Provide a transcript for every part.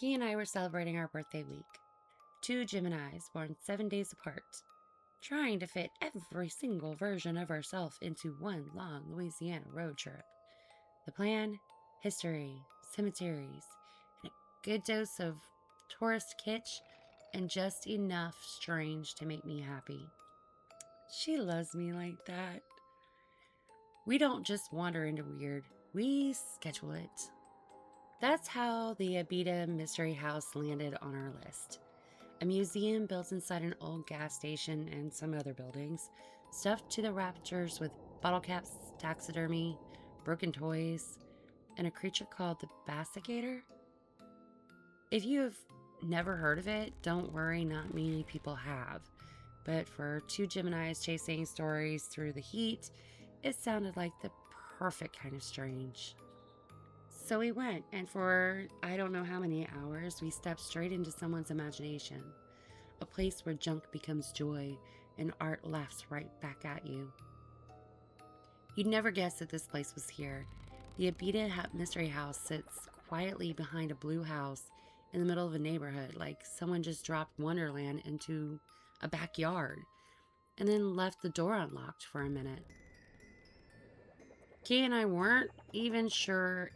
He and I were celebrating our birthday week. Two Geminis born 7 days apart, trying to fit every single version of ourselves into one long Louisiana road trip. The plan? History, cemeteries, and a good dose of tourist kitsch, and just enough strange to make me happy. She loves me like that. We don't just wander into weird, we schedule it. That's how the Abita Mystery House landed on our list. A museum built inside an old gas station and some other buildings, stuffed to the rafters with bottle caps, taxidermy, broken toys, and a creature called the Bassigator. If you have never heard of it, don't worry, not many people have. But for two Geminis chasing stories through the heat, it sounded like the perfect kind of strange. So we went, and for I don't know how many hours, we stepped straight into someone's imagination. A place where junk becomes joy and art laughs right back at you. You'd never guess that this place was here. The Abita Mystery House sits quietly behind a blue house in the middle of a neighborhood, like someone just dropped Wonderland into a backyard and then left the door unlocked for a minute. Kay and I weren't even sure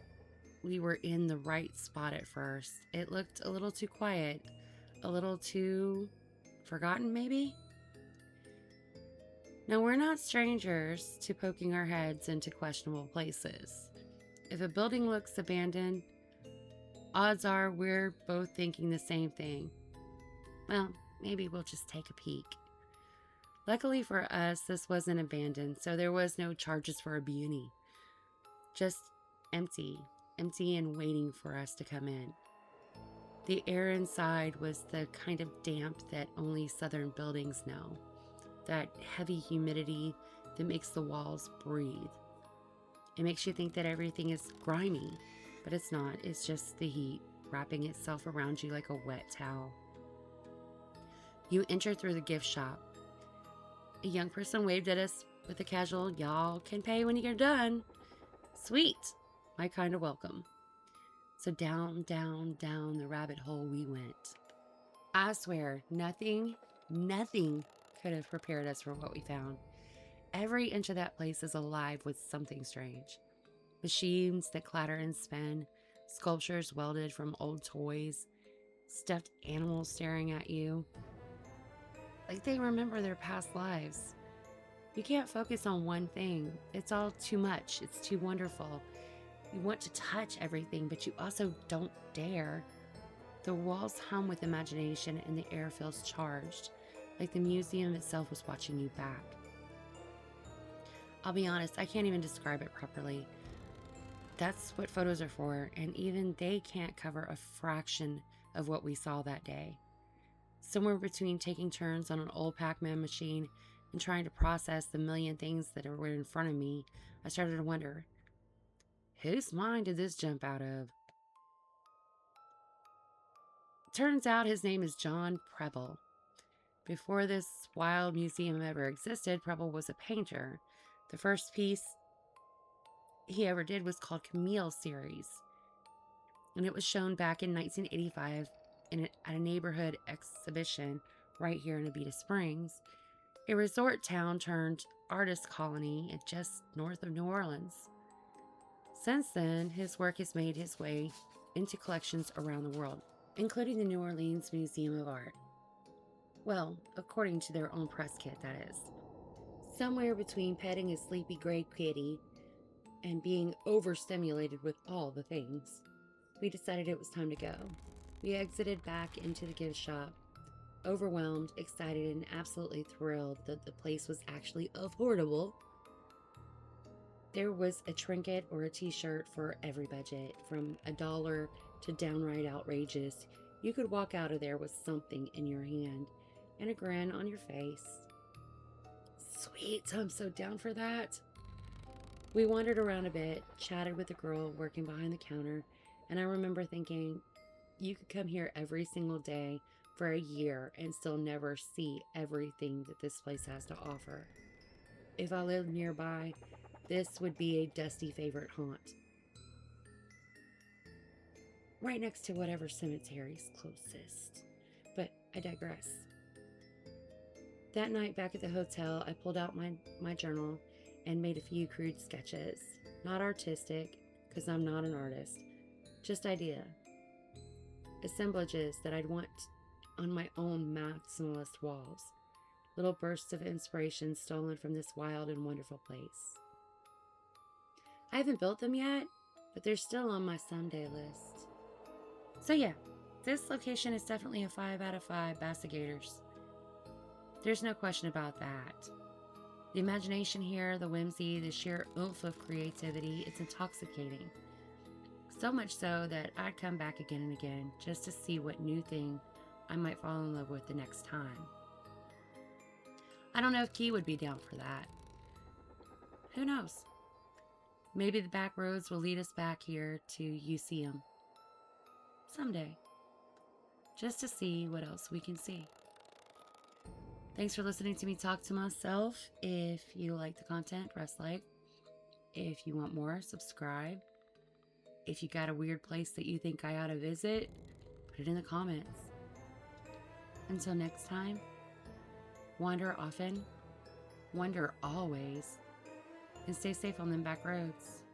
we were in the right spot at first. It looked a little too quiet, a little too forgotten, maybe? Now, we're not strangers to poking our heads into questionable places. If a building looks abandoned, odds are we're both thinking the same thing. Well, maybe we'll just take a peek. Luckily for us, this wasn't abandoned, so there was no charges for a beauty. Just empty and waiting for us to come in. The air inside was the kind of damp that only southern buildings know. That heavy humidity that makes the walls breathe. It makes you think that everything is grimy, but it's not. It's just the heat wrapping itself around you like a wet towel. You enter through the gift shop. A young person waved at us with a casual, "Y'all can pay when you're done." Sweet, my kind of welcome. So down the rabbit hole we went. I swear, nothing could have prepared us for what we found. Every inch of that place is alive with something strange. Machines that clatter and spin, sculptures welded from old toys, stuffed animals staring at you, like they remember their past lives. You can't focus on one thing. It's all too much. It's too wonderful. You want to touch everything, but you also don't dare. The walls hum with imagination and the air feels charged, like the museum itself was watching you back. I'll be honest, I can't even describe it properly. That's what photos are for, and even they can't cover a fraction of what we saw that day. Somewhere between taking turns on an old Pac-Man machine and trying to process the million things that were in front of me, I started to wonder, whose mind did this jump out of? Turns out his name is John Preble. Before this wild museum ever existed, Preble was a painter. The first piece he ever did was called Camille Series, and it was shown back in 1985 at a neighborhood exhibition right here in Abita Springs, a resort town turned artist colony just north of New Orleans. Since then, his work has made his way into collections around the world, including the New Orleans Museum of Art. Well, according to their own press kit, that is. Somewhere between petting a sleepy gray kitty and being overstimulated with all the things, we decided it was time to go. We exited back into the gift shop, overwhelmed, excited, and absolutely thrilled that the place was actually affordable. There was a trinket or a t-shirt for every budget, from $1 to downright outrageous. You could walk out of there with something in your hand and a grin on your face. Sweet, I'm so down for that. We wandered around a bit, chatted with the girl working behind the counter, and I remember thinking, you could come here every single day for a year and still never see everything that this place has to offer. If I lived nearby, this would be a dusty favorite haunt. right next to whatever cemetery's closest. But I digress. That night back at the hotel, I pulled out my journal and made a few crude sketches. Not artistic, because I'm not an artist. Just idea. Assemblages that I'd want on my own maximalist walls. Little bursts of inspiration stolen from this wild and wonderful place. I haven't built them yet, but they're still on my someday list. So yeah, this location is definitely a 5 out of 5 Bassigators. There's no question about that. The imagination here, the whimsy, the sheer oomph of creativity, it's intoxicating. So much so that I'd come back again and again just to see what new thing I might fall in love with the next time. I don't know if Key would be down for that. Who knows? Maybe the back roads will lead us back here to UCM. Someday. Just to see what else we can see. Thanks for listening to me talk to myself. If you like the content, press like. If you want more, subscribe. If you got a weird place that you think I ought to visit, put it in the comments. Until next time, wander often, wonder always, and stay safe on them back roads.